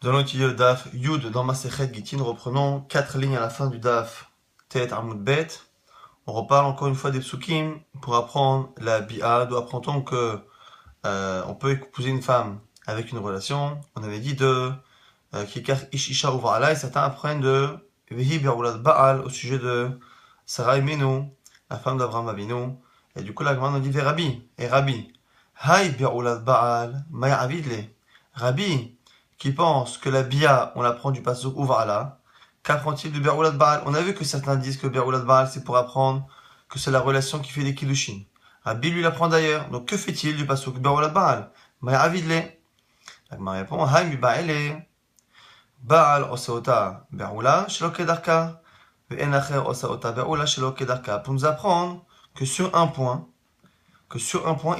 Nous allons étudier le daf Yud dans Masechet Gittin. Reprenons 4 lignes à la fin du daf Tet Amud Bet. On reparle encore une fois des psukim pour apprendre la bi'a. D'où apprend-on que on peut épouser une femme avec une relation. On avait dit de Kikar Ish Isha Uvala, et certains apprennent de Vehi Be'ulat Baal au sujet de Sarah Imenu, la femme d'Abraham Avinu. Et du coup la Gemara nous dit Rabbi, et Rabbi, Hay Be'ulat Baal, Maya Avidle. Rabbi, qui pense que la bia, on l'apprend du pasuk Uvala, qu'apprend-il de Be'ulat Baal? On a vu que certains disent que Be'ulat Baal c'est pour apprendre que c'est la relation qui fait des kiddushin. Rabbi lui l'apprend d'ailleurs. Donc que fait-il du pasuk Be'ulat Baal? Maya Avidle. La Gemara répond Hay Mi Ba'ele. Baal עושה אותה בעולה שלא כדרכה, ואין אחר עושה אותה בעולה שלא כדרכה. Pour nous apprendre que sur un point,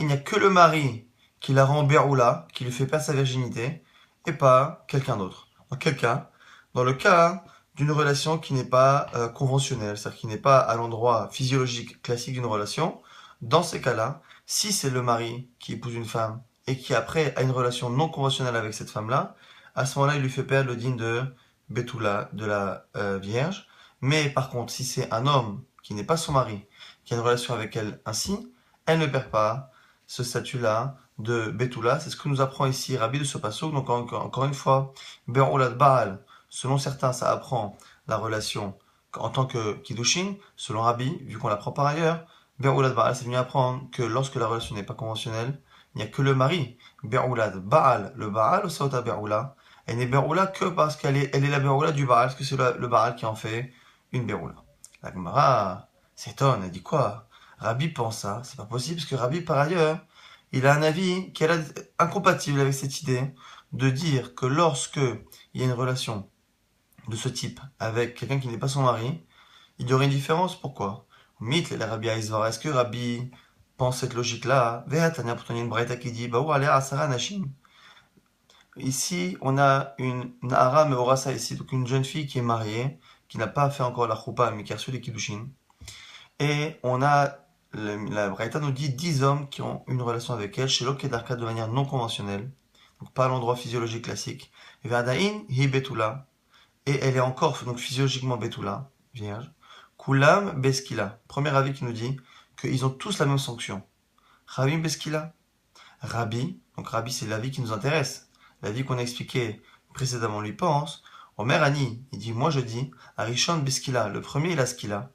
il n'y a que le mari qui la rend Béoula, qui lui fait perdre sa virginité, et pas quelqu'un d'autre. Dans quel cas? Dans le cas d'une relation qui n'est pas conventionnelle, c'est-à-dire qui n'est pas à l'endroit physiologique classique d'une relation. Dans ces cas-là, si c'est le mari qui épouse une femme et qui après a une relation non conventionnelle avec cette femme-là, à ce moment-là, il lui fait perdre le digne de Betula, de la Vierge. Mais par contre, si c'est un homme qui n'est pas son mari, qui a une relation avec elle ainsi, elle ne perd pas ce statut-là de Betula. C'est ce que nous apprend ici Rabbi de ce passouk. Donc encore une fois, Be'ulat Baal, selon certains, ça apprend la relation en tant que Kiddushin. Selon Rabbi, vu qu'on l'apprend par ailleurs, Be'ulat Baal, c'est venu apprendre que lorsque la relation n'est pas conventionnelle, il n'y a que le mari. Be'ulat Baal, le Baal ou Saota Be'ula, elle n'est Be'ula que parce qu'elle est la Be'ula du Baal, parce que c'est le Baal qui en fait une Be'ula. La Gemara s'étonne, elle dit quoi? Rabbi pense ça, c'est pas possible, parce que Rabbi par ailleurs, il a un avis qui est incompatible avec cette idée de dire que lorsque il y a une relation de ce type avec quelqu'un qui n'est pas son mari, il y aurait une différence. Pourquoi? Mythe, les Rabbi Aizvara, est-ce que Rabbi pense cette logique-là? Ve'atania, pourtant il y a une braïta qui dit, bah ou aller à Sarah Nashim. Ici, on a une Nahara Meorasa ici, donc une jeune fille qui est mariée, qui n'a pas fait encore la choupa, mais qui a reçu les kiddushin. Et on a, la Braïta nous dit 10 hommes qui ont une relation avec elle, chez l'Okedarka de manière non conventionnelle, donc pas à l'endroit physiologique classique. Et Verdaïn, hi Betula, et elle est encore donc physiologiquement Betula, vierge. Kulam Beskila, premier avis qui nous dit qu'ils ont tous la même sanction. Rabbi Beskila, Rabbi, donc Rabbi c'est l'avis qui nous intéresse. L'avis qu'on a expliqué précédemment lui pense. Omer Ani, il dit, moi je dis, Arishon Beskila, le premier il a Skila,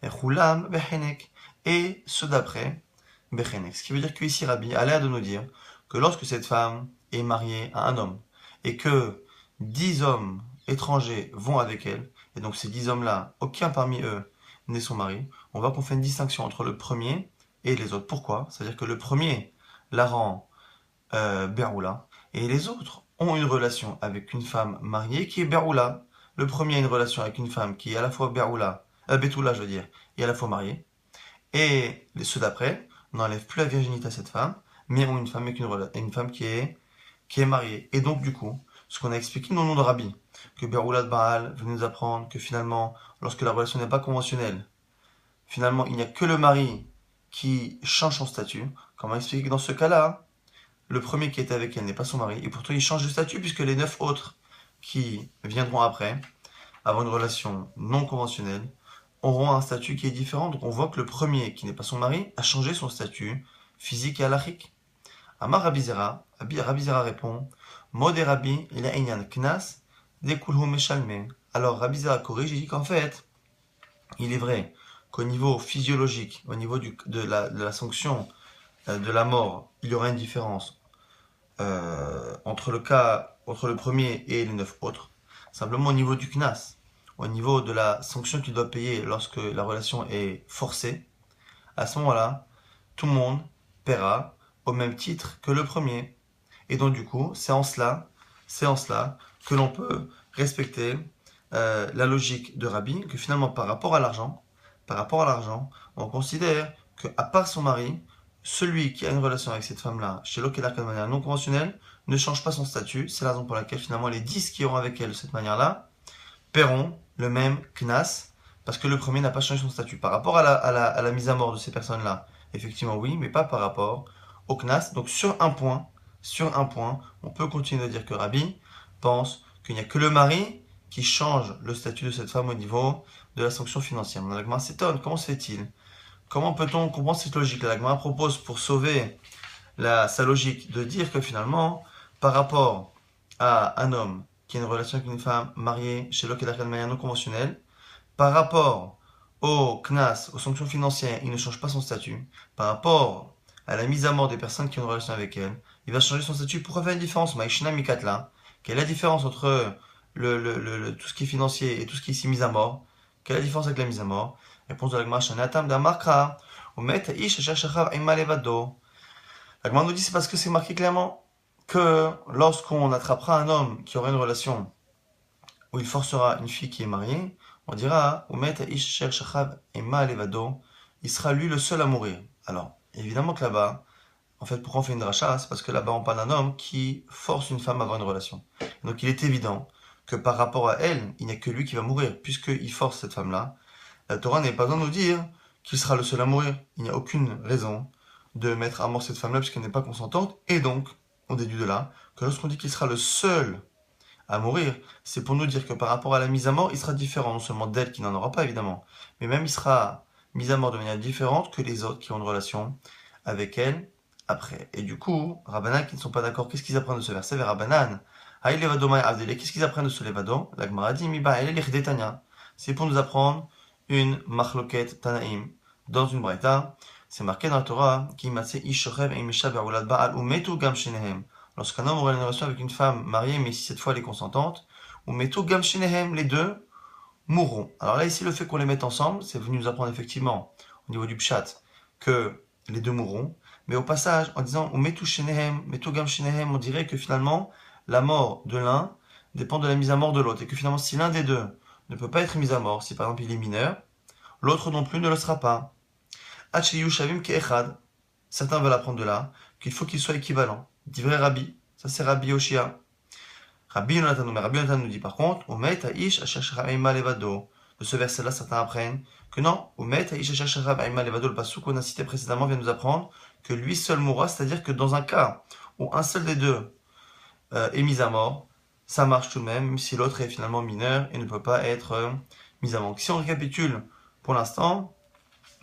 et Chulam Bechenek, et ceux d'après, Bechenek. Ce qui veut dire qu'ici Rabbi a l'air de nous dire que lorsque cette femme est mariée à un homme, et que 10 hommes étrangers vont avec elle, et donc ces 10 hommes-là, aucun parmi eux n'est son mari, on voit qu'on fait une distinction entre le premier et les autres. Pourquoi? C'est-à-dire que le premier la rend Beroula, et les autres ont une relation avec une femme mariée qui est Beroula. Le premier a une relation avec une femme qui est à la fois Beroula, Betula je veux dire, et à la fois mariée. Et ceux d'après n'enlèvent plus la virginité à cette femme, mais ont une femme avec une femme qui est mariée. Et donc du coup, ce qu'on a expliqué dans le nom de Rabbi, que Beroula de Baal veut nous apprendre que finalement, lorsque la relation n'est pas conventionnelle, finalement il n'y a que le mari qui change son statut. Comme on a expliqué que dans ce cas-là, le premier qui était avec elle n'est pas son mari, et pourtant il change de statut puisque les 9 autres qui viendront après, avoir une relation non conventionnelle, auront un statut qui est différent. Donc on voit que le premier qui n'est pas son mari a changé son statut physique et halachique. Amar Rabizera, Rabizera répond, Mod et Rabbi, il a inyan knas, dekulhu meshalme. Alors Rabizera corrige, il dit qu'en fait, il est vrai qu'au niveau physiologique, au niveau de la sanction de la mort, il y aura une différence entre le premier et les 9 autres. Simplement au niveau du knas, au niveau de la sanction qu'il doit payer lorsque la relation est forcée, à ce moment-là, tout le monde paiera au même titre que le premier. Et donc du coup, c'est en cela que l'on peut respecter la logique de Rabbi, que finalement par rapport à l'argent, on considère qu'à part son mari, celui qui a une relation avec cette femme-là, chez l'Okedarka de manière non conventionnelle, ne change pas son statut. C'est la raison pour laquelle finalement les 10 qui iront avec elle de cette manière-là paieront le même knas, parce que le premier n'a pas changé son statut. Par rapport à la mise à mort de ces personnes-là, effectivement oui, mais pas par rapport au knas. Donc sur un point, on peut continuer de dire que Rabbi pense qu'il n'y a que le mari qui change le statut de cette femme au niveau de la sanction financière. La Gemara s'étonne, comment se fait-il? Comment peut-on comprendre cette logique? La Gemara propose, pour sauver sa logique, de dire que finalement, par rapport à un homme qui a une relation avec une femme mariée chez l'autre de manière non conventionnelle, par rapport au CNAS, aux sanctions financières, il ne change pas son statut. Par rapport à la mise à mort des personnes qui ont une relation avec elle, il va changer son statut. Pourquoi faire une différence? Maïshna Mikatla. Quelle est la différence entre tout ce qui est financier et tout ce qui est ici mise à mort? Quelle est la différence avec la mise à mort? Réponse de la Gemara, Shanatam Damarkra. Omet Ish Shachachav Aima Levado. La Gemara nous dit c'est parce que c'est marqué clairement que lorsqu'on attrapera un homme qui aura une relation où il forcera une fille qui est mariée, on dira il sera lui le seul à mourir. Alors, évidemment que là-bas, en fait, pourquoi on fait une dracha? C'est parce que là-bas, on parle d'un homme qui force une femme à avoir une relation. Donc, il est évident que par rapport à elle, il n'y a que lui qui va mourir, puisqu'il force cette femme-là. La Torah n'est pas besoin de nous dire qu'il sera le seul à mourir. Il n'y a aucune raison de mettre à mort cette femme-là, puisqu'elle n'est pas consentante. Et donc, on déduit de là que lorsqu'on dit qu'il sera le seul à mourir, c'est pour nous dire que par rapport à la mise à mort, il sera différent, non seulement d'elle qui n'en aura pas évidemment, mais même il sera mis à mort de manière différente que les autres qui ont une relation avec elle après. Et du coup, Rabbanan qui ne sont pas d'accord, qu'est-ce qu'ils apprennent de ce verset vers Rabbanan? Qu'est-ce qu'ils apprennent de ce levado? La Gemara dit c'est pour nous apprendre une machloket tanaim dans une braïta. C'est marqué dans la Torah qui lorsqu'un homme aurait une relation avec une femme mariée, mais si cette fois elle est consentante, ou metu gam shenehem, les deux mourront. Alors là, ici, le fait qu'on les mette ensemble, c'est venu nous apprendre effectivement, au niveau du pshat, que les deux mourront. Mais au passage, en disant ou metu shenehem, metu gam shenehem, on dirait que finalement, la mort de l'un dépend de la mise à mort de l'autre. Et que finalement, si l'un des deux ne peut pas être mis à mort, si par exemple il est mineur, l'autre non plus ne le sera pas. Hacheyu shavim ke'echad. Certains veulent apprendre de là qu'il faut qu'ils soient équivalents. Divrei Rabbi, ça c'est Rabbi Yoshia. Rabbi Yonatan nous dit par contre, Omet Aish Ashashara Aima Levado. De ce verset-là, certains apprennent que non, Omet Aish Ashashara Aima Levado, le passage qu'on a cité précédemment vient nous apprendre que lui seul mourra, c'est-à-dire que dans un cas où un seul des deux est mis à mort, ça marche tout de même si l'autre est finalement mineur et ne peut pas être mis à mort. Donc, si on récapitule pour l'instant,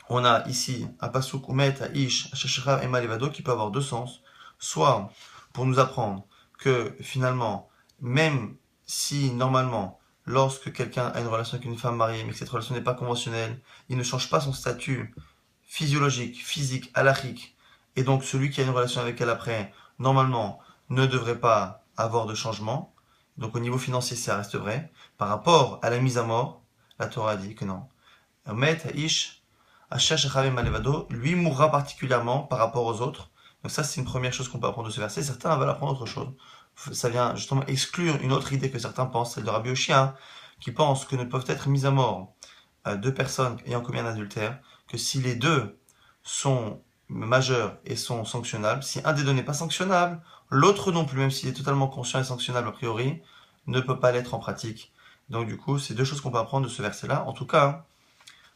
on a ici un pasuk Umet Aish Ashashara Aima Levado qui peut avoir deux sens. Soit pour nous apprendre que finalement, même si normalement, lorsque quelqu'un a une relation avec une femme mariée, mais que cette relation n'est pas conventionnelle, il ne change pas son statut physiologique, physique, halachique, et donc celui qui a une relation avec elle après, normalement, ne devrait pas avoir de changement. Donc au niveau financier, ça reste vrai. Par rapport à la mise à mort, la Torah dit que non. Lui mourra particulièrement par rapport aux autres. Donc ça, c'est une première chose qu'on peut apprendre de ce verset. Certains veulent apprendre autre chose. Ça vient justement exclure une autre idée que certains pensent, celle de Rabbi Yoshia, qui pense que ne peuvent être mises à mort deux personnes ayant commis un adultère, que si les deux sont majeurs et sont sanctionnables, si un des deux n'est pas sanctionnable, l'autre non plus, même s'il est totalement conscient et sanctionnable a priori, ne peut pas l'être en pratique. Donc du coup, c'est deux choses qu'on peut apprendre de ce verset-là. En tout cas,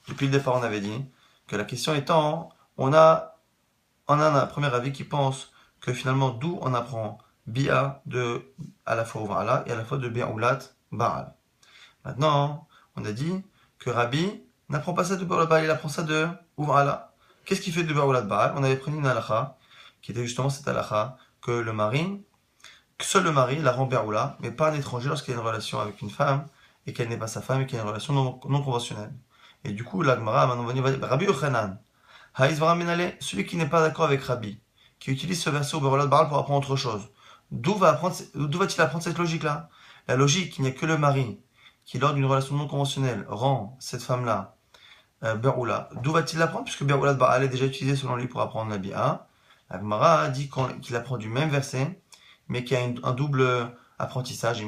depuis le départ, on avait dit que la question étant, on a un premier avis qui pense que finalement, d'où on apprend Bia de à la fois Uvala et à la fois de Bi'ulat Baal. Maintenant, on a dit que Rabbi n'apprend pas ça de Bi'ulat Baal, il apprend ça de Uvala. Qu'est-ce qu'il fait de Bi'ulat Baal? On avait pris une halakha, qui était justement cette halakha, que seul le mari la rend Bi'ula, mais pas un étranger lorsqu'il a une relation avec une femme, et qu'elle n'est pas sa femme, et qu'il y a une relation non conventionnelle. Et du coup, la Gemara, maintenant, va dire, Rabbi Yochanan, celui qui n'est pas d'accord avec Rabbi, qui utilise ce verset au Bi'ulat Baal pour apprendre autre chose. D'où va-t-il apprendre cette logique-là? La logique qu'il n'y a que le mari qui, lors d'une relation non conventionnelle, rend cette femme-là Bi'ula. D'où va-t-il l'apprendre? Puisque Bi'ulat Baal est déjà utilisé selon lui pour apprendre la Bi'a. La Gemara dit qu'il apprend du même verset, mais qu'il y a un double apprentissage.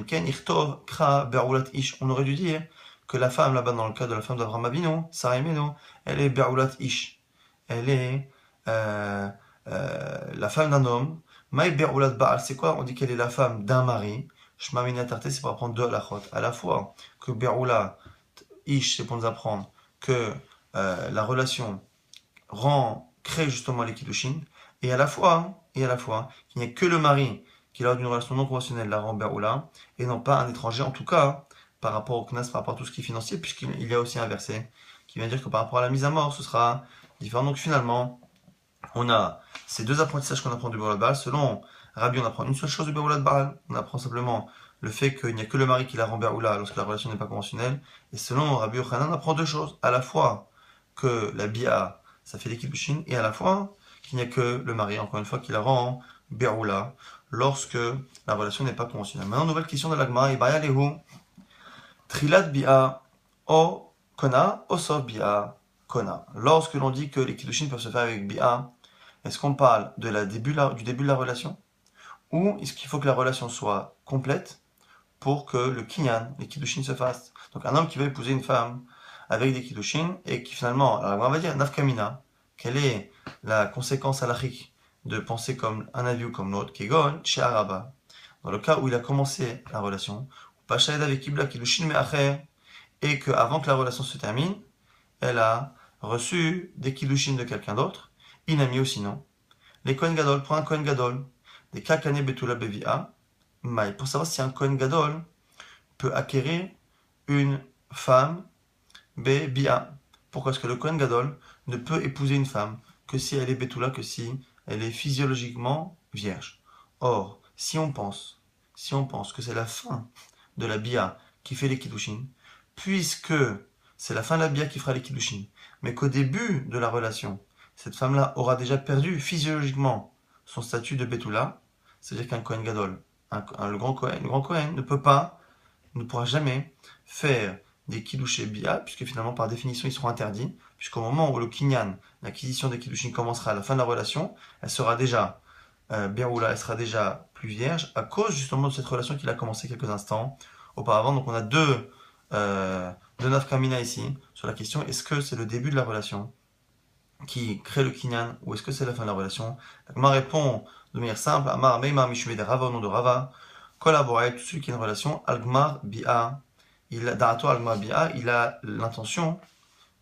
On aurait dû dire que la femme, là-bas, dans le cas de la femme d'Abraham Avinu, Sarah Imenu, elle est Bi'ulat Ish. Elle est la femme d'un homme. Maï Be'ulat Baal, c'est quoi? On dit qu'elle est la femme d'un mari. Shma Minatarte, c'est pour apprendre deux halachot. À la fois que Be'ulat Ish, c'est pour nous apprendre que la relation crée justement les kiddushin, et à la fois qu'il n'y a que le mari qui lors d'une relation non conventionnelle la rend Be'oula, et non pas un étranger, en tout cas, par rapport au Knas, par rapport à tout ce qui est financier, puisqu'il y a aussi un verset qui vient dire que par rapport à la mise à mort, ce sera différent. Donc finalement, on a ces deux apprentissages qu'on apprend du Be'oula de Baal. Selon Rabbi, on apprend une seule chose du Be'oula de Baal. On apprend simplement le fait qu'il n'y a que le mari qui la rend Be'oula lorsque la relation n'est pas conventionnelle. Et selon Rabbi Yochanan, on apprend deux choses. À la fois que la Bia, ça fait des kiddushin, et à la fois qu'il n'y a que le mari, encore une fois, qui la rend Be'oula lorsque la relation n'est pas conventionnelle. Maintenant, nouvelle question de l'Agma. Ibaya Lehu. Trilat Bia o Kona, o Sof Bia Kona. Lorsque l'on dit que les kiddushin peuvent se faire avec Bia, est-ce qu'on parle du début de la relation, ou est-ce qu'il faut que la relation soit complète pour que le kinyan, les kiddushin se fassent? Donc un homme qui veut épouser une femme avec des kiddushin et qui finalement, alors on va dire nafkamina, quelle est la conséquence halachique de penser comme un avis ou comme l'autre, kegon chez Araba, dans le cas où il a commencé la relation, Pachaïd avec Kibla kiddushin me'acher, et qu'avant que la relation se termine, elle a reçu des kiddushin de quelqu'un d'autre, inami ou sinon, les Kohen Gadol, pour un Kohen Gadol, des Kakane Betula Bevia, Maï, pour savoir si un Kohen Gadol peut acquérir une femme Bebia. Pourquoi est-ce que le Kohen Gadol ne peut épouser une femme que si elle est Betula, que si elle est physiologiquement vierge? Or, si on pense que c'est la fin de la Bia qui fait les Kiddushin, puisque c'est la fin de la Bia qui fera les Kiddushin, mais qu'au début de la relation, cette femme-là aura déjà perdu physiologiquement son statut de Betula, c'est-à-dire qu'un Kohen Gadol, le grand Kohen ne pourra jamais faire des Kiddushé Bia, puisque finalement par définition ils seront interdits, puisqu'au moment où le Kinyan, l'acquisition des Kiddushin commencera à la fin de la relation, elle sera déjà Be'oula, elle sera déjà plus vierge, à cause justement de cette relation qu'il a commencé quelques instants auparavant. Donc on a deux nafkamina ici, sur la question, est-ce que c'est le début de la relation qui crée le kinyan, ou est-ce que c'est la fin de la relation? L'Agma répond de manière simple, Amar Meimar Mishumé de Rava, au nom de Rava, collaborer, tout celui qui a une relation, Algmar Bia, Darato Algmar Bia, il a l'intention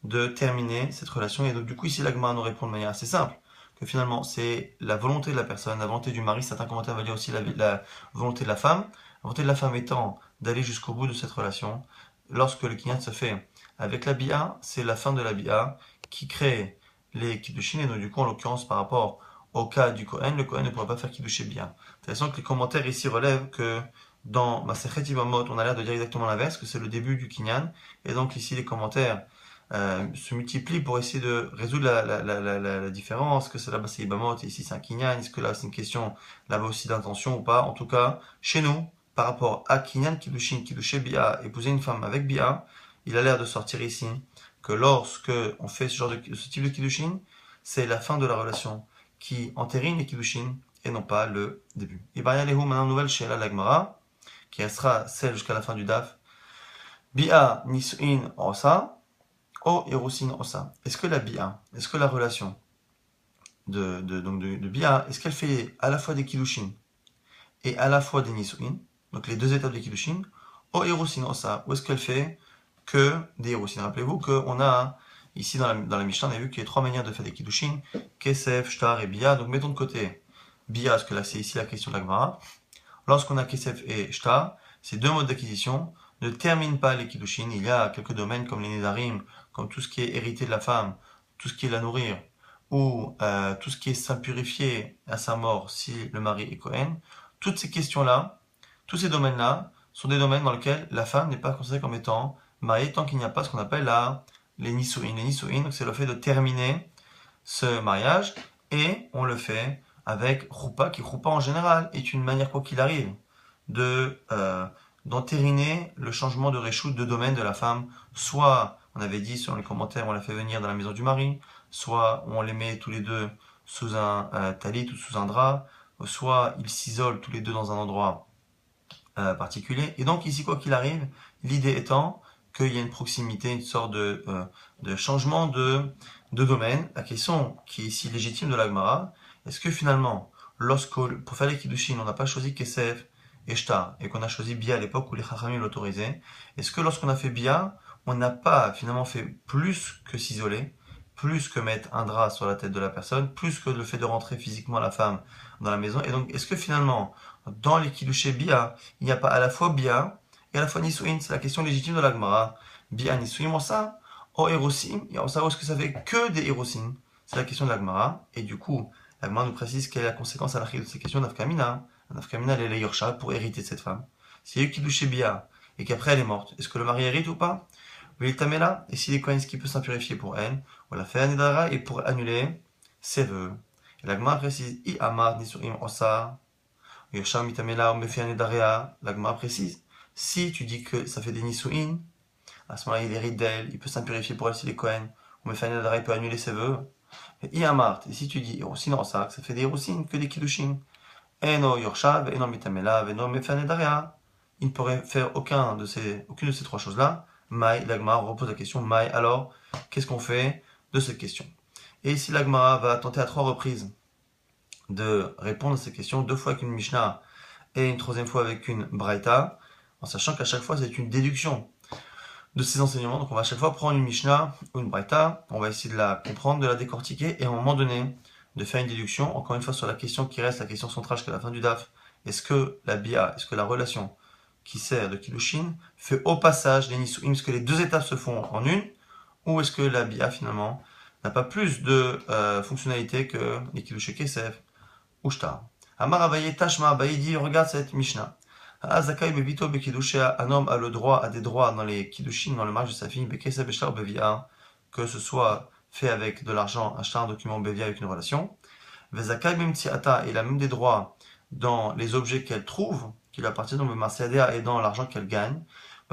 de terminer cette relation, et donc du coup ici l'Agma nous répond de manière assez simple, que finalement c'est la volonté de la personne, la volonté du mari, certains commentaires vont dire aussi la volonté de la femme, la volonté de la femme étant d'aller jusqu'au bout de cette relation. Lorsque le kinyan se fait avec la Bia, c'est la fin de la Bia qui crée les kiddushin, et donc du coup en l'occurrence par rapport au cas du Kohen, le Kohen ne pourrait pas faire kiddushé bien. Intéressant que les commentaires ici relèvent que dans Masechet Yevamot, on a l'air de dire exactement l'inverse, que c'est le début du kinyan, et donc ici les commentaires se multiplient pour essayer de résoudre la différence, que c'est là-bas c'est Yevamot et ici c'est un kinyan, est-ce que là c'est une question là-bas aussi d'intention ou pas? En tout cas, chez nous, par rapport à kinyan kiddushin, kiddushé bia, épouser une femme avec bia, il a l'air de sortir ici que lorsque on fait ce type de kiddushin, c'est la fin de la relation qui entérine les kiddushin et non pas le début. Et bien, il y a maintenant nouvelle chez la Lagmara, qui restera celle jusqu'à la fin du DAF. Bia nisuin osa, o erusin osa. Est-ce que la bia, est-ce que la relation de bia, est-ce qu'elle fait à la fois des kiddushin et à la fois des nisuin, donc les deux étapes des kiddushin, o erusin osa, ou est-ce qu'elle fait que des erusin? Rappelez-vous qu'on a ici dans la Mishnah, on a vu qu'il y a trois manières de faire des kiddushin, kesef, shtar et bia. Donc mettons de côté bia, parce que là c'est ici la question de la Gemara. Lorsqu'on a kesef et shtar, ces deux modes d'acquisition ne terminent pas les kiddushin. Il y a quelques domaines comme les nedarim, comme tout ce qui est hérité de la femme, tout ce qui est la nourrir, ou tout ce qui est s'impurifier à sa mort si le mari est Kohen. Toutes ces questions-là, tous ces domaines-là, sont des domaines dans lesquels la femme n'est pas considérée comme étant mariée tant qu'il n'y a pas ce qu'on appelle les nisuin. Les nisuin, donc c'est le fait de terminer ce mariage, et on le fait avec roupa, qui roupa en général est une manière, quoi qu'il arrive, d'entériner le changement de réchoute de domaine de la femme. Soit, on avait dit sur les commentaires, on la fait venir dans la maison du mari, soit on les met tous les deux sous un talit ou sous un drap, soit ils s'isolent tous les deux dans un endroit particulier. Et donc ici, quoi qu'il arrive, l'idée étant qu'il y a une proximité, une sorte de changement de domaine. La question qui est ici légitime de la Gemara, est-ce que finalement, pour faire les kiddushin, on n'a pas choisi kesef et shtar, et qu'on a choisi bia à l'époque où les chachamim l'autorisaient, est-ce que lorsqu'on a fait bia, on n'a pas finalement fait plus que s'isoler, plus que mettre un drap sur la tête de la personne, plus que le fait de rentrer physiquement la femme dans la maison? Et donc, est-ce que finalement, Dans les Kiddushé Bia, il n'y a pas à la fois Bia et à la fois Nisuin. C'est la question légitime de la Gemara. Bia Nisuim en ça, o Erosim, et on savoir est-ce que ça fait que des Erosim. C'est la question de la Gemara. Et du coup, la Gemara nous précise quelle est la conséquence à l'arrêt de ces questions d'Afkamina. Nafkamina, elle est la Yorsha pour hériter de cette femme. Si il y a eu Kiddushé Bia et qu'après elle est morte, est-ce que le mari hérite ou pas? Oui, Tamela, et s'il est Kohen, ce qui peut s'en purifier pour elle, ou la fait Anedara et pour annuler ses vœux. Et la Gemara précise, I Amar Nisuim Osa. Yersham Mitamela ou Mefi Anedarea. La Gemara précise, si tu dis que ça fait des Nisuin, à ce moment-là il hérite d'elle, il peut s'impurifier pour elle s'il est Kohen, ou Mefi Anedarea, il peut annuler ses vœux. Et I Amar, et si tu dis Erosin Osa, que ça fait des Erosin, que des Kiddushin. Eno Yorshav, Eno Mitamela, Eno Mefi Anedarea. Il ne pourrait faire aucune de ces trois choses-là. Maï, l'Agmara repose la question, Maï, alors, qu'est-ce qu'on fait de cette question? Et ici, l'Agmara va tenter à 3 reprises de répondre à ces questions, 2 fois avec une Mishnah et une 3e fois avec une Braïta, en sachant qu'à chaque fois, c'est une déduction de ces enseignements. Donc, on va à chaque fois prendre une Mishnah ou une Braïta, on va essayer de la comprendre, de la décortiquer, et à un moment donné, de faire une déduction, encore une fois, sur la question qui reste, la question centrale jusqu'à la fin du DAF. Est-ce que la Bia, est-ce que la relation qui sert de Kiddushin fait au passage les Nisuim, est-ce que les 2 étapes se font en une, ou est-ce que la Bia finalement n'a pas plus de fonctionnalité que les Kiddushin Kesef ou Shtar. Amar Abaye Tashma Abaye dit, regarde cette Mishnah. Azakai Bebito Bekidusha, un homme a le droit, a des droits dans les Kiddushin, dans le mariage de sa fille, Bekesef Beshtar Bevia, que ce soit fait avec de l'argent, acheter un document Bevia avec une relation. Vezakai Memtiata, il a même des droits dans les objets qu'elle trouve, qui lui appartiennent, donc Marcéadéa et dans l'argent qu'elle gagne.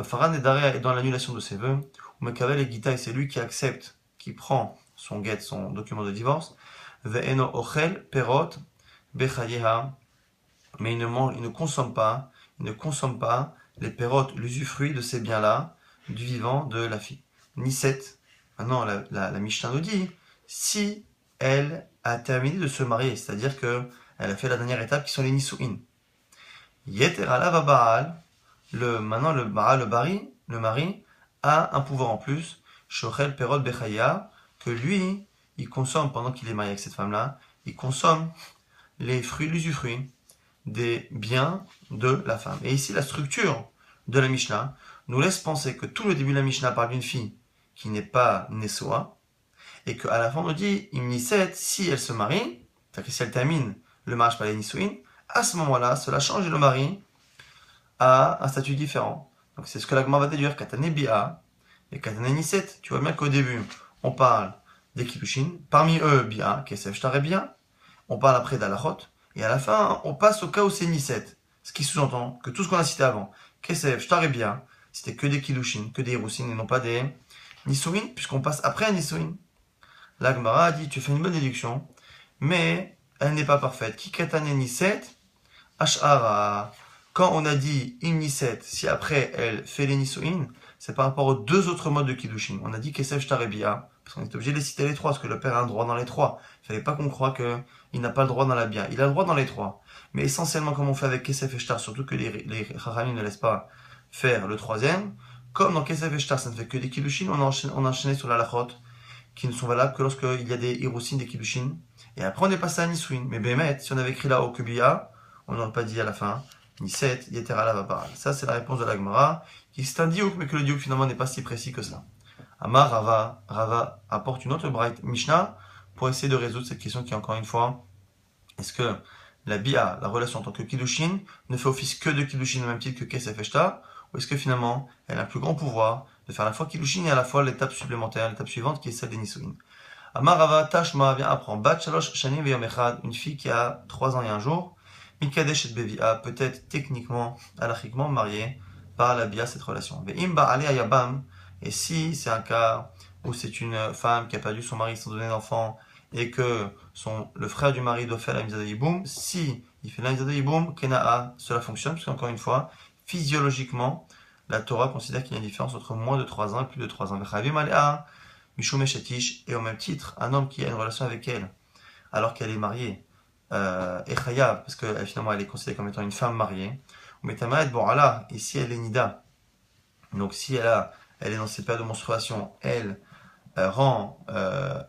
Faran et Daria est dans l'annulation de ses vœux. Ou Mekavel et Gita, et c'est lui qui accepte, qui prend son get, son document de divorce. Ve'eno ochel perot bechayeha, mais il ne consomme pas, les perot, l'usufruit de ces biens-là, du vivant de la fille. Niset, maintenant la Mishnah nous dit, si elle a terminé de se marier, c'est-à-dire que elle a fait la dernière étape qui sont les Nisuin. Yeterala va Baal, maintenant le mari, a un pouvoir en plus, Shochel Perot Bechaya, que lui, il consomme, pendant qu'il est marié avec cette femme-là, il consomme les fruits, l'usufruit des biens de la femme. Et ici, la structure de la Mishnah nous laisse penser que tout le début de la Mishnah parle d'une fille qui n'est pas Nesoa, et qu'à la fin on nous dit, Imniset, si elle se marie, c'est-à-dire que si elle termine le mariage par les Nisuin, à ce moment-là, cela change et le mari a un statut différent. Donc c'est ce que la Gemara va déduire, Katane Bia et Katane Niset. Tu vois bien qu'au début, on parle des Kiddushin, parmi eux Bia, Kesef Shtar et Bia, on parle après d'Alachot, et à la fin, on passe au cas où c'est Niset. Ce qui sous-entend que tout ce qu'on a cité avant, Kesef Shtar et Bia, c'était que des Kiddushin, que des Hirusin, et non pas des Nisuin, puisqu'on passe après un Nisuin. La Gemara a dit, tu fais une bonne déduction, mais elle n'est pas parfaite. Ki Katane Niset, Ash'ara. Quand on a dit Imniset, si après elle fait les Nisuin, c'est par rapport aux 2 autres modes de Kiddushin. On a dit Kesef Shtar et Bia, parce qu'on est obligé de les citer les 3, parce que le père a un droit dans les 3. Il fallait pas qu'on croie qu'il n'a pas le droit dans la Bia. Il a le droit dans les 3. Mais essentiellement, comme on fait avec Kesef et Shtar, surtout que les Chachamim ne laissent pas faire le 3e, comme dans Kesef et Shtar, ça ne fait que des Kiddushin, on a enchaîné sur la Lachot, qui ne sont valables que lorsqu'il y a des Hirusin, des Kiddushin. Et après, on est passé à Nisuin. Mais Bémet, si on avait écrit là-haut que Bia, on n'aurait pas dit à la fin Niset, Yeterala Vaparal. Ça, c'est la réponse de la Gemara, qui c'est un diouk, mais que le diouk finalement n'est pas si précis que ça. Amar Rava apporte une autre bright Mishnah pour essayer de résoudre cette question qui est encore une fois, est-ce que la Bia, la relation en tant que Kiddushin, ne fait office que de Kiddushin au même titre que Kesef et Shtar, ou est-ce que finalement, elle a un plus grand pouvoir de faire à la fois Kiddushin et à la fois l'étape supplémentaire, l'étape suivante qui est celle des Nisuin. Amar Rava Tashma vient apprendre Bat Shalosh Shanim Veyom Echad, une fille qui a 3 ans et un jour, Mikadesh et Bevia, peut-être techniquement, halachiquement mariée par la Bia, cette relation. Ve'imba ale ayabam, et si c'est un cas où c'est une femme qui a perdu son mari sans donner d'enfant et que le frère du mari doit faire la mitzvah de Yiboum, si il fait la mitzvah de Yiboum, Kena'a, cela fonctionne, parce qu'encore une fois, physiologiquement, la Torah considère qu'il y a une différence entre moins de 3 ans et plus de 3 ans. Vechavim alea, Mishum Eshetish, et au même titre, un homme qui a une relation avec elle, alors qu'elle est mariée, et Chayav, parce que finalement elle est considérée comme étant une femme mariée, mais Tamaed Borala, et si elle est Nida, donc si elle est dans ses périodes de menstruation, elle rend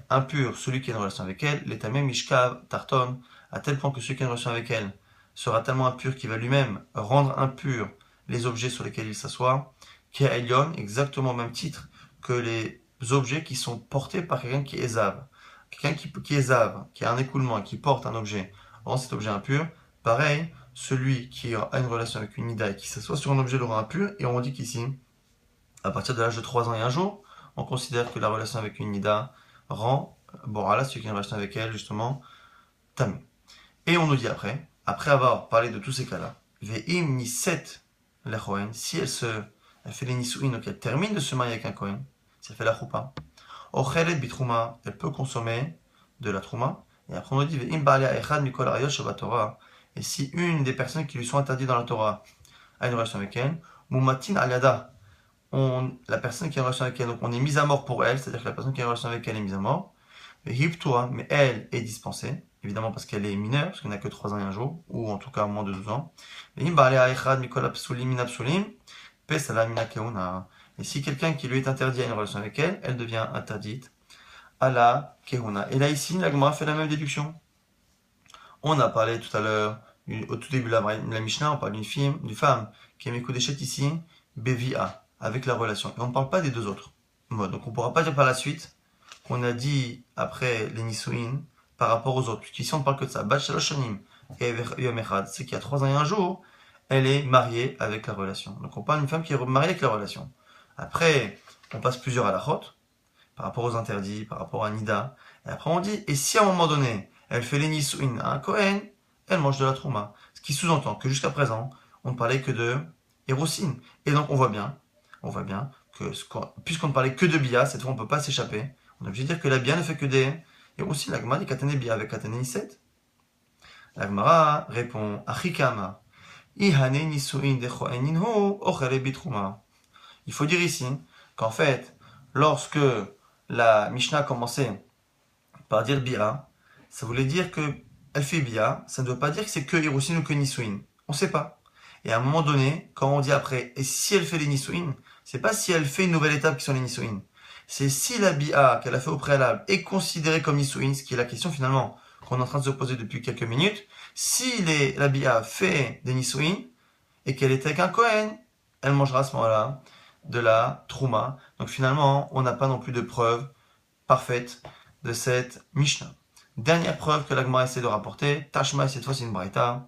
impur celui qui a une relation avec elle, l'étamé Mishkav Tarton, à tel point que celui qui a une relation avec elle sera tellement impur qu'il va lui-même rendre impur les objets sur lesquels il s'assoit, qui est Elion, exactement au même titre que les objets qui sont portés par quelqu'un qui est Ezav. Quelqu'un qui est Ezav, qui a un écoulement, qui porte un objet, rend cet objet impur. Pareil, celui qui a une relation avec une Nida et qui s'assoit sur un objet le rend impur, et on dit qu'ici, à partir de l'âge de 3 ans et un jour, on considère que la relation avec une Nida rend Borala, celui qui a une relation avec elle, justement, Tamé. Et on nous dit après avoir parlé de tous ces cas-là, Ve'im niset lechoen, si elle fait les nisuin, donc elle termine de se marier avec un Kohen, si elle fait la choupa, ochelet bitrouma, elle peut consommer de la trouma, et après on nous dit Ve'im ba'alea echad mikol arayot shebatorah, et si une des personnes qui lui sont interdites dans la Torah a une relation avec elle, mumatin aliada, la personne qui a une relation avec elle, donc on est mis à mort pour elle, c'est-à-dire que la personne qui a une relation avec elle est mise à mort, mais elle est dispensée, évidemment parce qu'elle est mineure, parce qu'elle n'a que 3 ans et un jour, ou en tout cas moins de 12 ans. Et si quelqu'un qui lui est interdit a une relation avec elle, elle devient interdite à la kehuna. Et là ici, la Gemara fait la même déduction. On a parlé tout à l'heure, au tout début de la Mishnah, on parle d'une femme qui est Mekodeshet ici, Bevia, avec la relation. Et on ne parle pas des deux autres modes. Donc on ne pourra pas dire par la suite qu'on a dit après les Nisuin par rapport aux autres. Puisqu'ici on ne parle que de ça. Bat Shaloshanim et Yom Echad, c'est qu'il y a 3 ans et un jour, elle est mariée avec la relation. Donc on parle d'une femme qui est mariée avec la relation. Après, on passe plusieurs halachot, par rapport aux interdits, par rapport à Nida. Et après on dit, et si à un moment donné, elle fait les Nisuin à un Kohen, elle mange de la Trouma. Ce qui sous-entend que jusqu'à présent, on ne parlait que de Hérousin. Et donc on voit bien que puisqu'on ne parlait que de Bia, cette fois on ne peut pas s'échapper. On est obligé de dire que la Bia ne fait que des Hérousin. La Gemara dit Katane Bia avec Katane Niset. La Gemara répond Achikama. Ihane Nisuin de Choeninhu Ochele Bitrouma. Il faut dire ici qu'en fait, lorsque la Mishnah commençait par dire Bia, ça voulait dire que elle fait Bia, ça ne veut pas dire que c'est que Hérousin ou que Nisuin. On ne sait pas. Et à un moment donné, quand on dit après, et si elle fait les Nisuin, c'est pas si elle fait une nouvelle étape qui sont les Nisuin. C'est si la Bia qu'elle a fait au préalable est considérée comme Nisuin, ce qui est la question finalement qu'on est en train de se poser depuis quelques minutes. Si la Bia fait des Nisuin, et qu'elle est avec un Kohen, elle mangera à ce moment-là de la Trouma. Donc finalement, on n'a pas non plus de preuve parfaite de cette Mishnah. Dernière preuve que l'Agma essaie de rapporter, Tashma, cette fois c'est une Braïta,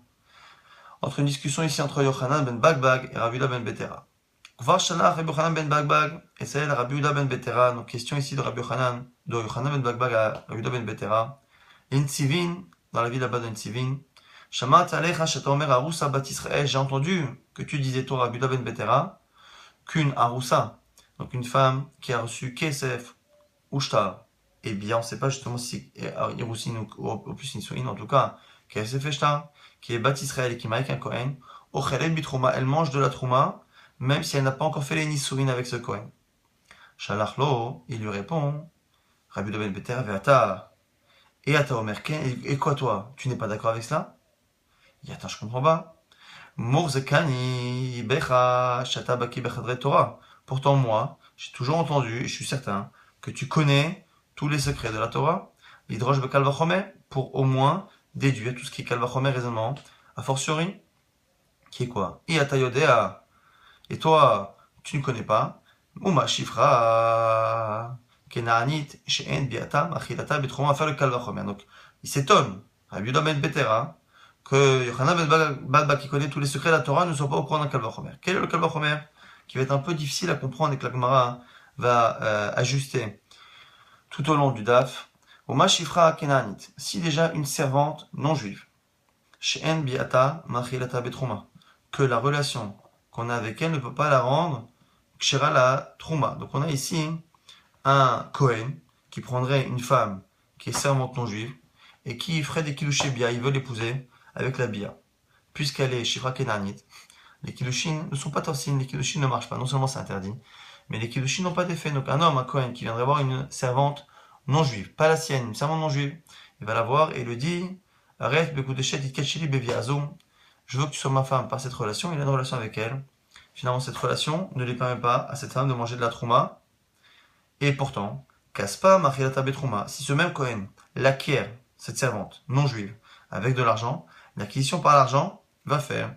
entre une discussion ici entre Yochanan ben Bagbag et Rabbi Yehuda ben Betera. Kvar Shalach Rabbi Yochanan ben Bagbag, et c'est Rabbi Yehuda ben Betera, donc question ici de Yochanan ben Bagbag à Rabbi Yehuda ben Betera. Intzivin, dans la ville là-bas d'Intzivin, Shamat Alecha Shata Omer Arusa Bat Israël, j'ai entendu que tu disais toi Rabbi Yehuda ben Betera, qu'une Arusa, donc une femme qui a reçu Kesef, Ushtar, et bien on ne sait pas justement si Irusin ou au plus Nisuin, en tout cas, Kesef Ushtar, qui est Bat Israël et qui est avec un Kohen, Ochelel Bitrouma, elle mange de la Trouma, même si elle n'a pas encore fait les Nisuin avec ce Kohen. Shalach Lo, il lui répond, Rabbi Yehuda ben Betera, Ve'ata, et Ata Omer Ken, et quoi toi, tu n'es pas d'accord avec cela? Il dit, attends, je comprends pas. Murzekani, Becha, Shata Baki Bechadre Torah. Pourtant moi, j'ai toujours entendu, et je suis certain, que tu connais tous les secrets de la Torah, l'Hidrosh Bekal Vachomer, pour au moins déduire tout ce qui est Kal Vachomer raisonnement, a fortiori, qui est quoi? Iata Yodea, et toi, tu ne connais pas, Uma Shifra, Kenaanit, She'en Biata, Achilata Betroma, faire le Kal Vachomer. Donc, il s'étonne, Rabbi Yehuda ben Betera, que Yochanan ben Bagbag, qui connaît tous les secrets de la Torah, ne soit pas au courant d'un Kal Vachomer. Quel est le Kal Vachomer? Qui va être un peu difficile à comprendre et que la Gemara va ajuster tout au long du Daf. Oma Shifra Kenaanit, si déjà une servante non juive, She'en Biata Machilata Betruma, que la relation qu'on a avec elle ne peut pas la rendre Kshera la Trouma. Donc on a ici un Kohen qui prendrait une femme qui est servante non juive et qui ferait des kilouché Bia, il veut l'épouser avec la Bia. Puisqu'elle est Shifra Kenaanit, les kilouchines ne sont pas torsines, les kilouchines ne marchent pas, non seulement c'est interdit, mais les kilouchines n'ont pas d'effet. Donc un homme, un Kohen, qui viendrait voir une servante non juive, pas la sienne, une servante non juive, il va la voir et lui dit, arrête, je veux que tu sois ma femme par cette relation, il a une relation avec elle. Finalement, cette relation ne lui permet pas à cette femme de manger de la trouma. Et pourtant, Kaspa Machilata Betrouma, si ce même Kohen l'acquiert, cette servante non juive, avec de l'argent, L'acquisition par l'argent va faire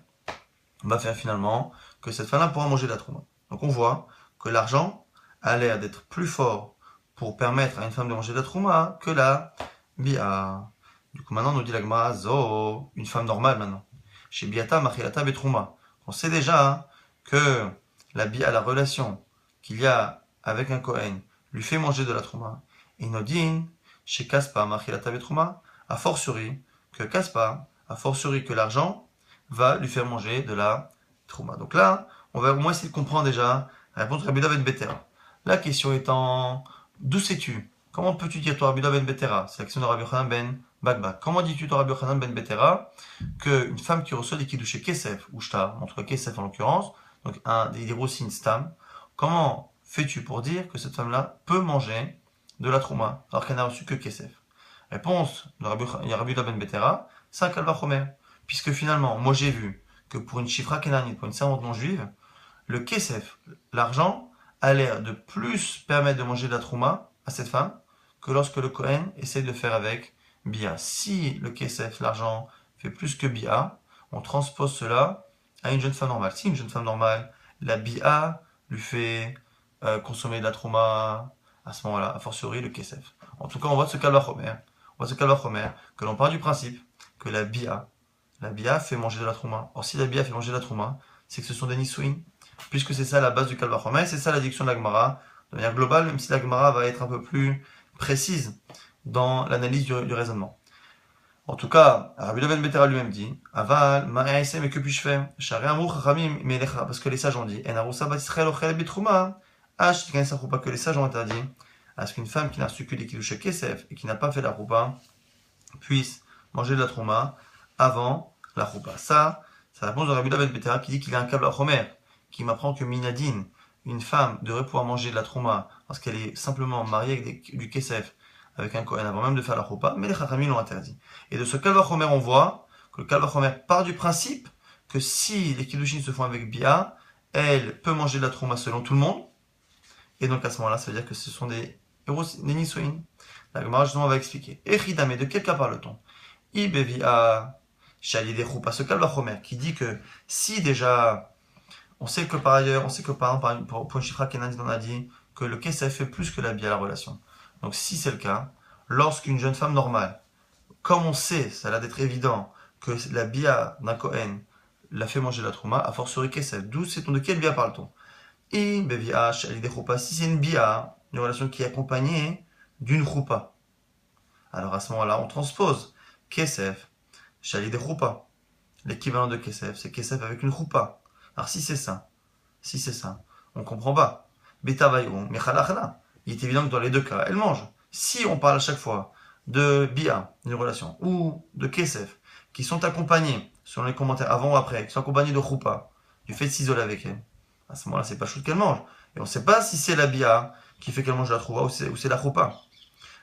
finalement que cette femme-là pourra manger de la trouma. Donc on voit que l'argent a l'air d'être plus fort pour permettre à une femme de manger de la trouma que la bia. Du coup maintenant on nous dit la Gemara, zo, une femme normale maintenant. Chez biata, machilata, betrouma. On sait déjà que la bia, la relation qu'il y a avec un Kohen, lui fait manger de la trouma. Et Nodin, chez Kaspa, machilata, betrouma, a fortiori que Kaspa, a fortiori que l'argent va lui faire manger de la trouma. Donc là, on va au moins essayer de comprendre déjà la réponse de Rabbi Ben Betera. La question étant, d'où sais-tu? Comment peux-tu dire toi Rabbi Ben Betera? C'est la question de Rabbi Yochanan Ben Bakbak. Comment dis-tu toi Rabbi Yochanan Ben Betera qu'une femme qui reçoit des kiddushé kesef, ou shtar, en tout cas kesef en l'occurrence, donc des roussines stam, comment fais-tu pour dire que cette femme-là peut manger de la trouma alors qu'elle n'a reçu que kesef? Réponse de Rabbi Ben Betera, c'est un kalvachomer. Puisque finalement, moi j'ai vu que pour une chifra kenanite, pour une servante non juive, le kesef, l'argent, a l'air de plus permettre de manger de la trouma à cette femme que lorsque le Kohen essaie de le faire avec bia. Si le kesef, l'argent, fait plus que bia, on transpose cela à une jeune femme normale. Si une jeune femme normale, la bia lui fait consommer de la trouma, à ce moment-là, a fortiori le kesef. En tout cas, on voit ce kalvachomer. On voit ce kalvachomer que l'on part du principe que la bia fait manger de la trouma. Or, si la bia fait manger de la trouma, c'est que ce sont des nisouin, puisque c'est ça la base du kalvachomer, c'est ça la diction de la Gemara, de manière globale, même si la Gemara va être un peu plus précise dans l'analyse du raisonnement. En tout cas, Rabbi Ben Betera lui-même dit, Aval, ma'aïsem, mais que puis-je faire? Shari amrou chachamim melecha, parce que les sages ont dit, en arousa bat Israël ochel bitrouma, shtikan sa roupa, que les sages ont interdit, à ce qu'une femme qui n'a reçu que des kiddushé kesef et qui n'a pas fait la roupa puisse manger de la trouma avant la roupa. Ça, c'est la réponse de Rabbi Ben Betera qui dit qu'il a un câble à Homer, qui m'apprend que Minadine, une femme, devrait pouvoir manger de la trouma parce qu'elle est simplement mariée avec du kesef, avec un Kohen avant même de faire la roupa, mais les Chachamim l'ont interdit. Et de ce câble à Homer, on voit que le câble à Homer part du principe que si les kiddushin se font avec bia, elle peut manger de la trouma selon tout le monde, et donc à ce moment-là, ça veut dire que ce sont des nisouin. La Gemara justement va expliquer. Echida, mais de quel cas parle-t-on? Ibevia Shali des Roupa, ce Kalvachomer, qui dit que si déjà, on sait que par exemple, pour une chifra Kenan, on a dit que le Kesef fait plus que la bia la relation. Donc si c'est le cas, lorsqu'une jeune femme normale, comme on sait, ça a l'air d'être évident, que la bia d'un Kohen la fait manger la trouma, a fortiori Kesef. D'où sait-on, de quelle bia parle-t-on? Ibevia Shali des Roupa, si c'est une bia, une relation qui est accompagnée d'une roupa. Alors à ce moment-là, on transpose Kesef, Shali de roupa. L'équivalent de Kesef, c'est Kesef avec une roupa. Alors si c'est ça, on comprend pas. Betavayon, Mechalachna. Il est évident que dans les deux cas, elle mange. Si on parle à chaque fois de Bia, une relation, ou de Kesef, qui sont accompagnés, selon les commentaires avant ou après, qui sont accompagnés de roupa, du fait de s'isoler avec elle, à ce moment-là, c'est pas chose qu'elle mange. Et on ne sait pas si c'est la Bia qui fait qu'elle mange la trouva ou c'est la roupa.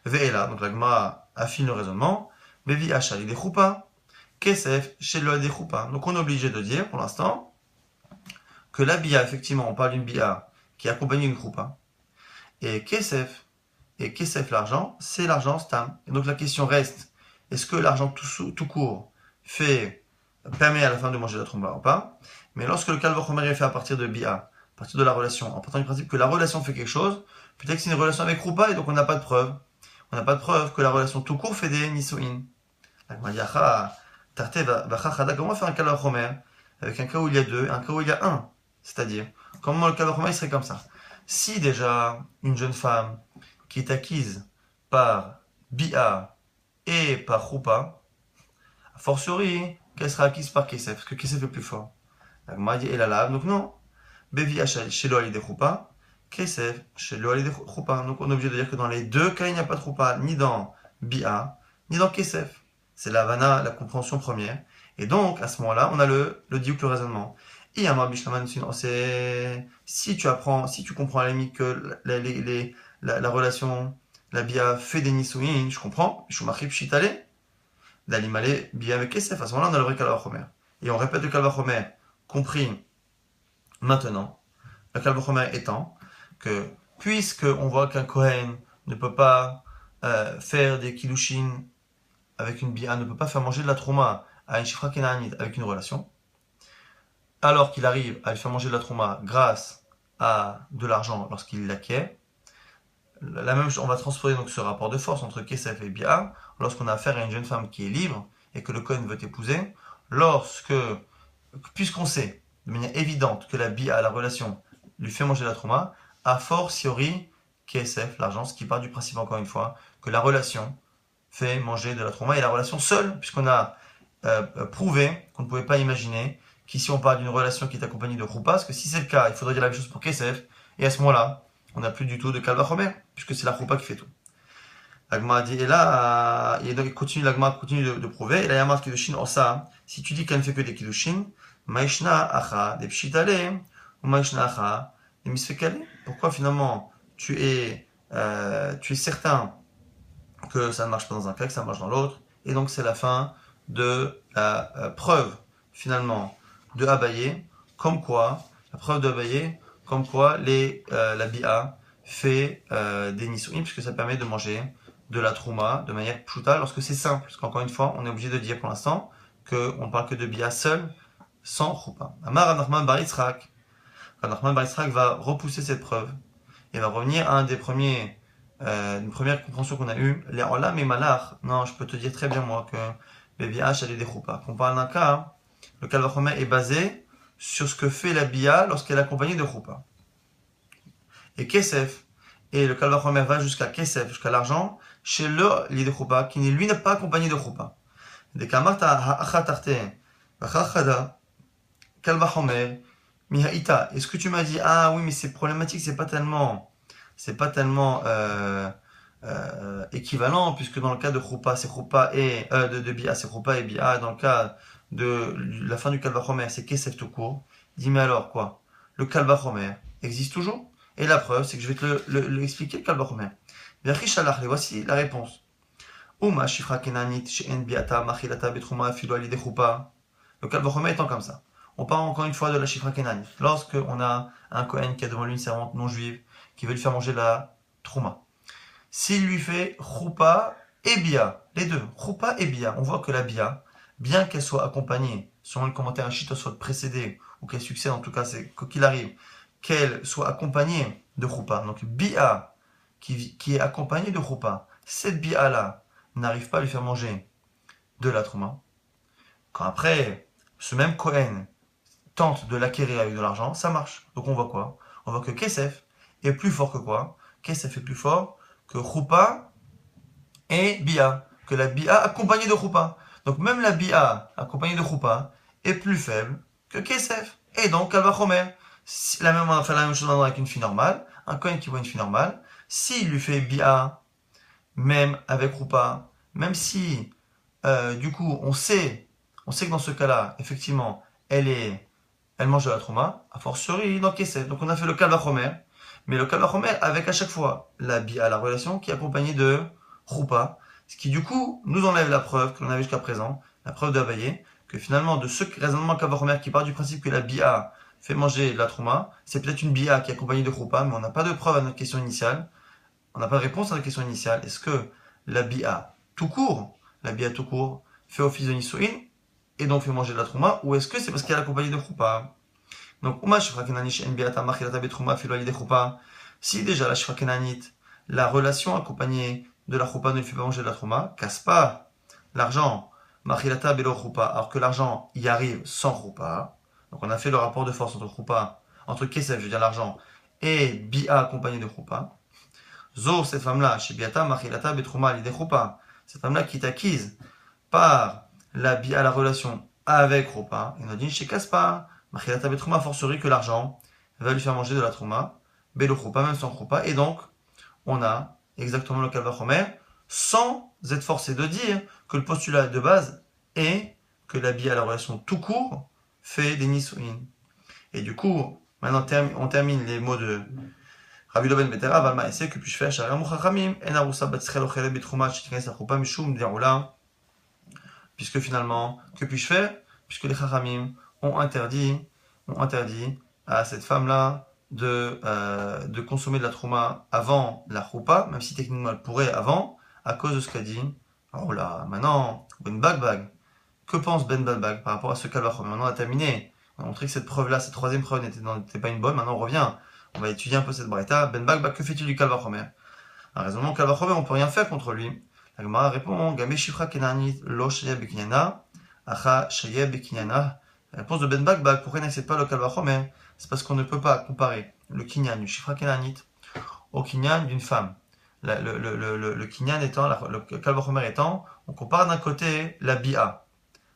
Ve'ela, donc la Gemara affine le raisonnement. Bevi achali des roupa, kesef chez le des roupa. Donc on est obligé de dire pour l'instant que la bia, effectivement, on parle d'une bia qui est accompagnée d'une roupa. Et kesef l'argent, c'est l'argent stam. Et donc la question reste, est-ce que l'argent tout court permet à la femme de manger la tromba ou pas? Mais lorsque le kalvachomer est fait à partir de bia, à partir de la relation, en partant du principe que la relation fait quelque chose, peut-être que c'est une relation avec roupa et donc on n'a pas de preuve. On n'a pas de preuve que la relation tout court fait des nisouin. Comment faire un kalvachomer avec un cas où il y a deux et un cas où il y a un? C'est-à-dire, comment le kalvachomer serait comme ça? Si déjà une jeune femme qui est acquise par bia et par roupa, a fortiori qu'elle sera acquise par kesef, parce que kesef est plus fort. La Gemara dit elalab, donc non. Bevi chez l'oali des roupa, kesef chez l'oali des roupa. Donc on est obligé de dire que dans les deux cas il n'y a pas de roupa, ni dans bia, ni dans kesef. C'est la havana, la compréhension première. Et donc, à ce moment-là, on a le diouk, le raisonnement. Et Amar Bishlaman, c'est si tu comprends à la limite que la relation, la bia fait des nisouin, je comprends, je suis marqué pshitale, d'alimale bia avec kesef. À ce moment-là, on a le vrai kalvachomer. Et on répète le kalvachomer, compris maintenant. Le kalvachomer étant que, puisque on voit qu'un Kohen ne peut pas faire des kiddushin avec une bia, ne peut pas faire manger de la trouma à une shifra kenanite avec une relation, alors qu'il arrive à lui faire manger de la trouma grâce à de l'argent lorsqu'il l'acquiert, la même chose, on va transposer donc ce rapport de force entre Kesef et Bia lorsqu'on a affaire à une jeune femme qui est libre et que le Kohen veut épouser, puisqu'on sait de manière évidente que la Bia, la relation, lui fait manger la trouma, a fortiori Kesef, l'argent, ce qui part du principe encore une fois que la relation fait manger de la trouma et la relation seule, puisqu'on a prouvé qu'on ne pouvait pas imaginer qu'ici on parle d'une relation qui est accompagnée de Choupa, parce que si c'est le cas, il faudrait dire la même chose pour Kesef, et à ce moment-là, on n'a plus du tout de Kal Vachomer, puisque c'est la Choupa qui fait tout. L'Agma dit, et là, et donc l'Agma continue de prouver, et là, Yamar Kiddushin Osa, si tu dis qu'elle ne fait que des Kiddushin, Maishna Acha, des Pshitale, ou Maishna Acha, des Misfekale. Pourquoi finalement tu es certain que ça ne marche pas dans un cas, que ça marche dans l'autre, et donc c'est la fin de la preuve, finalement, de Abaye, comme quoi, la preuve de Abaye, comme quoi la Bia fait des Nisuim, puisque ça permet de manger de la Trouma de manière pshuta lorsque c'est simple. Parce qu'encore une fois, on est obligé de dire pour l'instant qu'on parle que de Bia seul, sans Choupa. Amar Anachman Bar Yitzhak. Anachman Bar Yitzhak va repousser cette preuve et va revenir à une première compréhension qu'on a eue. Les Olam et Malach, non, je peux te dire très bien moi que les Bia elle est des Choupa. Qu'on parle d'un cas, le Kal Vachomer est basé sur ce que fait la Bia lorsqu'elle est accompagnée de Choupa. Et Kesef, et le Kal Vachomer va jusqu'à Kesef, jusqu'à l'argent, chez l'idée Choupa, qui lui n'est pas accompagné de Choupa. Des Kamarta Ha'achatarte, Vachachada, Kal Vachomer, Mihaïta. Est-ce que tu m'as dit, ah oui, mais c'est problématique, c'est pas tellement équivalent, puisque dans le cas de Choupa, c'est Choupa et, de Bia, c'est Choupa et Bia, dans le cas de la fin du Kal Vachomer, c'est Kesef tout court. Dis, mais alors quoi? Le Kal Vachomer existe toujours? Et la preuve, c'est que je vais te l'expliquer, le Kal Vachomer. Voici la réponse. Uma shifra kenanit she'en biata machilata betruma filo ali de Choupa. Le Kal Vachomer étant comme ça. On parle encore une fois de la shifra kenanit. Lorsque on a un Kohen qui a devant lui une servante non juive qui veut lui faire manger la trouma. S'il lui fait Choupa et Bia, les deux, Choupa et Bia, on voit que la Bia, bien qu'elle soit accompagnée, selon le commentaire Ashito soit précédée, ou qu'elle succède, en tout cas, c'est quoi qu'il arrive, qu'elle soit accompagnée de Choupa. Donc Bia, qui est accompagnée de Choupa, cette Bia-là n'arrive pas à lui faire manger de la trouma. Quand après, ce même Kohen tente de l'acquérir avec de l'argent, ça marche. Donc on voit quoi? On voit que Kesef est plus fort que quoi? Kesef est plus fort que Choupa et Bia. Que la Bia accompagnée de Choupa. Donc même la Bia accompagnée de Choupa est plus faible que Kesef. Et donc Kal Vachomer. On va faire la même chose avec une fille normale. Un Kohen qui voit une fille normale. S'il lui fait Bia, même avec Choupa, même si du coup on sait que dans ce cas-là, effectivement, elle mange de la trouma, a fortiori dans Kesef. Donc on a fait le Kal Vachomer, mais le Kal Vachomer avec à chaque fois la Bia, la relation qui est accompagnée de Choupa, ce qui du coup nous enlève la preuve que l'on avait jusqu'à présent, la preuve d'Abaye, que finalement de ce raisonnement Kal Vachomer qui part du principe que la Bia fait manger la trouma, c'est peut-être une Bia qui est accompagnée de Choupa, mais on n'a pas de preuve à notre question initiale, on n'a pas de réponse à notre question initiale. Est-ce que la Bia tout court fait office de Nisuin et donc fait manger de la trouma, ou est-ce que c'est parce qu'elle est accompagnée de Choupa? Donc, si déjà la Shifra Kenanit, la relation accompagnée de la Choupa ne lui fait pas manger de la trouma, casse pas l'argent, Machilata Belo Choupa, alors que l'argent y arrive sans Choupa. Donc on a fait le rapport de force entre Kesef, je veux dire l'argent, et Bia accompagné de Choupa. Zo, cette femme-là, chez Biata, Machilata Betrouma, l'idée Choupa, cette femme-là qui est acquise par la Bia, la relation avec Choupa, et on a dit chez Kaspa, Machilata Betrouma, forcerie que l'argent va lui faire manger de la trouma, Belo Choupa, même sans Choupa, et donc on a exactement le Kal Vachomer, sans être forcé de dire que le postulat de base est que la Bia, la relation tout court, fait des Nisuin. Et du coup, maintenant on termine les mots de Rabbi Ben Betera, Valma essaie que puis-je faire Sharamu Chachamim, En Arusa Batschel Ochele Betrouma, Chitikanes Achoupa, Mishum Deroula. Puisque finalement, que puis-je faire? Puisque les Chachamim ont interdit à cette femme-là de consommer de la trouma avant la choupa, même si techniquement elle pourrait avant, à cause de ce qu'a dit. Alors là, maintenant, une bague, Que pense Ben Balbag par rapport à ce Kalvachomer? Maintenant, on a terminé. On a montré que cette preuve-là, cette troisième preuve n'était pas une bonne. Maintenant, on revient. On va étudier un peu cette braïta. Ben Balbag, que fait-il du Kalvachomer? Un raisonnement Kalvachomer, on peut rien faire contre lui. La Gemara répond Game Shifra Kenanit Lo Shaya Bekinyana Acha Shaya Bekinyana. La réponse de Ben Balbag, pourquoi il n'accepte pas le Kalvachomer? C'est parce qu'on ne peut pas comparer le Kinyan du Shifra Kenanit au Kinyan d'une femme. Le Kinyan étant, le Kalvachomer étant, on compare d'un côté la Bia.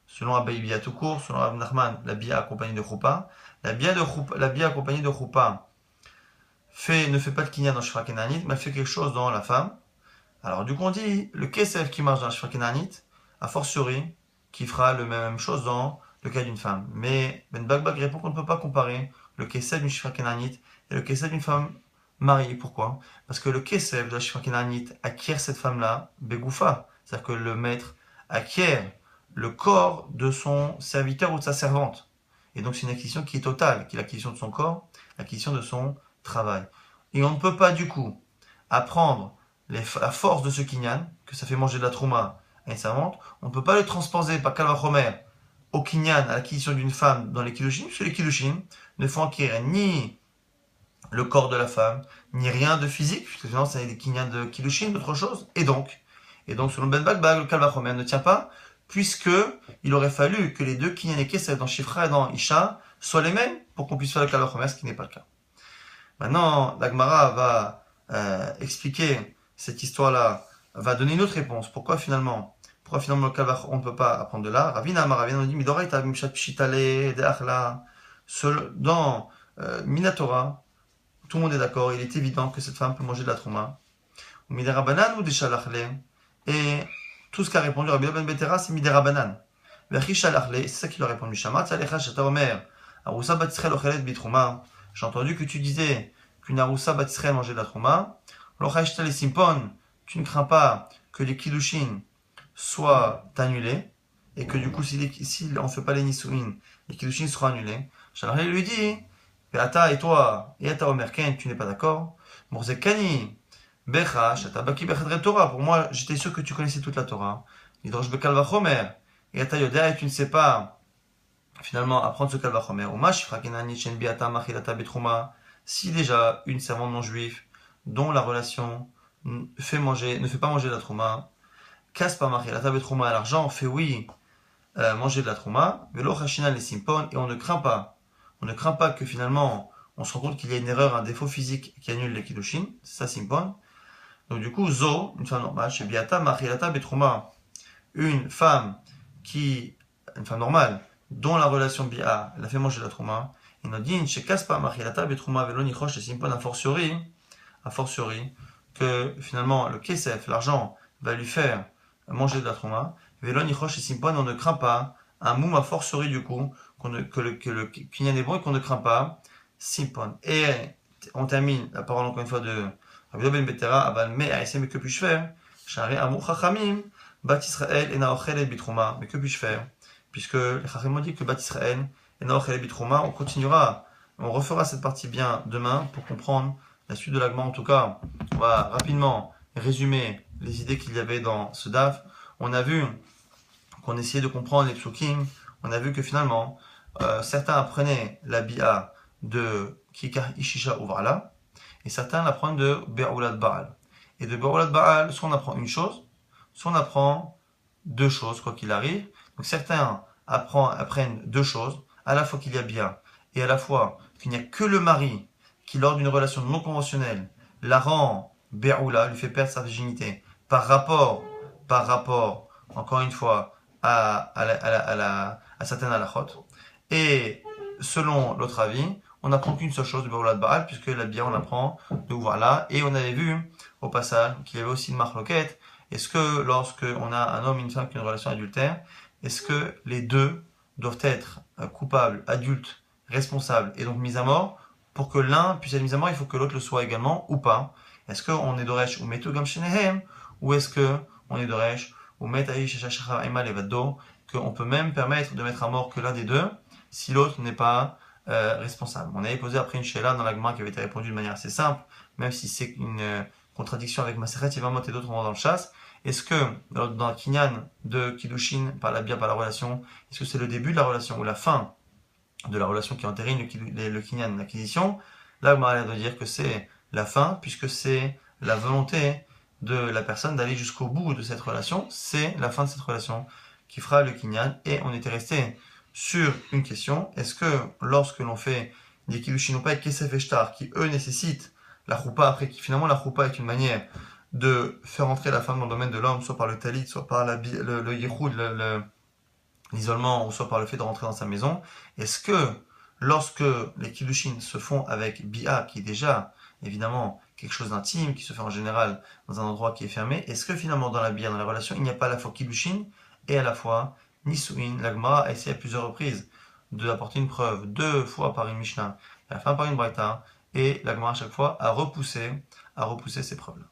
Selon Abaye Bia tout court, selon Rav Nachman, la Bia accompagnée de Choupa. La Bia accompagnée de Choupa ne fait pas le Kinyan dans le Shifra Kenanit, mais elle fait quelque chose dans la femme. Alors du coup on dit, le Kesef qui marche dans le Shifra Kenanit, a fortiori, qui fera la même chose dans le cas d'une femme. Mais Ben Balbag répond qu'on ne peut pas comparer le Kesef d'une Shifra Kenanit et le Kesef d'une femme mariée. Pourquoi? Parce que le Kesef de la Shifra Kenanit acquiert cette femme-là, Begoufa. C'est-à-dire que le maître acquiert le corps de son serviteur ou de sa servante. Et donc c'est une acquisition qui est totale, qui est l'acquisition de son corps, l'acquisition de son travail. Et on ne peut pas du coup apprendre la force de ce kinyan, que ça fait manger de la trouma à une servante, on ne peut pas le transposer par Kalvachomer au kinyan, à l'acquisition d'une femme dans les kiddushin, parce que les kiddushin ne font acquérir ni le corps de la femme, ni rien de physique, puisque sinon c'est des kinyan de kiddushin, d'autre chose. Et donc selon Ben Balbag, le Kalvachomer ne tient pas, puisque il aurait fallu que les deux kinyan et kesef dans Shifra et dans Isha soient les mêmes pour qu'on puisse faire le Kalvachomer, ce qui n'est pas le cas. Maintenant, la Gemara va expliquer cette histoire-là, va donner une autre réponse. Pourquoi finalement le Kalvach, on ne peut pas apprendre de là? Ravina Amaravina nous dit Midoraita Mimshat Pshitale de Achla. Dans Minatora, tout le monde est d'accord, il est évident que cette femme peut manger de la trouma. Miderabanan ou des Shalachle. Et tout ce qu'a répondu Rabbi Ben Betera, c'est Miderabanan. Vechi Shalachle, c'est ça qu'il a répondu. Shamat Salecha Shata Omer. Aroussa Batisrel Ochelet Bitrouma. J'ai entendu que tu disais qu'une Aroussa Batisrel mangeait de la trouma. Lochaishta les Simpon, tu ne crains pas que les Kiddushin soient annulés, et que du coup, si on ne fait pas les Nisuin, les Kiddushin seront annulés. Shalach lui dit, Beata et toi, et Ata Omer Ken, tu n'es pas d'accord. Morzekani, Becha, Shata Baki Bechadre Torah, pour moi, j'étais sûr que tu connaissais toute la Torah. Nidrosh Bekalvachomer, et Ata Yoda, et tu ne sais pas finalement apprendre ce Kalvachomer. Umash, Frakenani, Shen Beata, Machilata Betruma, si déjà une servante non juive dont la relation ne fait pas manger de la trouma, casse pas marquer la table de trouma à l'argent, fait oui manger de la trouma, velo chachina les simpon, et on ne craint pas que finalement on se rend compte qu'il y a une erreur, un défaut physique qui annule les kiddushin, c'est ça simpon. Donc du coup, zo, une femme normale, chez biata marchilata betrouma, une femme normale, dont la relation bia, elle a fait manger de la trouma, il nous dit, chez casse pas marchilata betrouma, velo nichosh les simpon, a fortiori, que finalement le kesef, l'argent, va lui faire manger de la trouma. Velon yichosh et simpon, on ne craint pas. Un moum a fortiori du coup, que le kinyan est bon et qu'on ne craint pas. Simpon. Et on termine la parole encore une fois de Rabbi Ben Betera, Aval me aïsem, mais que puis-je faire? Shari amou chachamim, bat Israël et naochel et bitrouma. Mais que puis-je faire? Puisque les chachamim ont dit que bat Israël et naochel et bitrouma, on continuera, on refera cette partie bien demain pour comprendre la suite de l'agma. En tout cas, on va rapidement résumer les idées qu'il y avait dans ce daf. On a vu qu'on essayait de comprendre les psukim. On a vu que finalement, certains apprenaient la bia de Kikar Ishisha Uvrala, et certains l'apprennent de Be'oulad Baal. Et de Be'oulad Baal, soit on apprend une chose, soit on apprend deux choses, quoi qu'il arrive. Donc certains apprennent deux choses, à la fois qu'il y a bia, et à la fois qu'il n'y a que le mari qui, lors d'une relation non conventionnelle, la rend Be'oula, lui fait perdre sa virginité, par rapport, encore une fois, à certaines halachot. Et selon l'autre avis, on n'apprend qu'une seule chose de Be'oula de Baal, puisque la bia, on apprend de voilà. Et on avait vu, au passage, qu'il y avait aussi une marloquette. Est-ce que lorsque on a un homme et une femme qui ont une relation adultère, est-ce que les deux doivent être coupables, adultes, responsables, et donc mis à mort? Pour que l'un puisse être mis à mort, il faut que l'autre le soit également, ou pas. Est-ce qu'on est d'oresh ou metu gam shenehem, ou est-ce qu'on est d'oresh ou metaï sheshachachar ema levado, qu'on peut même permettre de mettre à mort que l'un des deux, si l'autre n'est pas responsable. On avait posé après une sheila dans la Gemara qui avait été répondue de manière assez simple, même si c'est une contradiction avec Masechet Yevamot et d'autres, on va dans le chasse. Est-ce que dans un kinyan de Kiddushin, par la bia, par la relation, est-ce que c'est le début de la relation ou la fin de la relation qui entérine le kinyan, l'acquisition? Là, Gemara doit dire que c'est la fin, puisque c'est la volonté de la personne d'aller jusqu'au bout de cette relation. C'est la fin de cette relation qui fera le kinyan. Et on était resté sur une question. Est-ce que lorsque l'on fait des kiddushin ou pas avec kesef et shtar, qui eux nécessitent la choupa, après qui finalement la choupa est une manière de faire entrer la femme dans le domaine de l'homme, soit par le talit, soit par le yichud, l'isolement, ou soit par le fait de rentrer dans sa maison, est-ce que lorsque les kiddushin se font avec bia, qui est déjà évidemment quelque chose d'intime, qui se fait en général dans un endroit qui est fermé, est-ce que finalement dans la bia, dans la relation, il n'y a pas à la fois kiddushin et à la fois nisuin? La Gemara a essayé à plusieurs reprises d'apporter une preuve, 2 fois par une Mishnah, et à la fin par une Braïta, et la Gemara à chaque fois a repoussé ces preuves-là.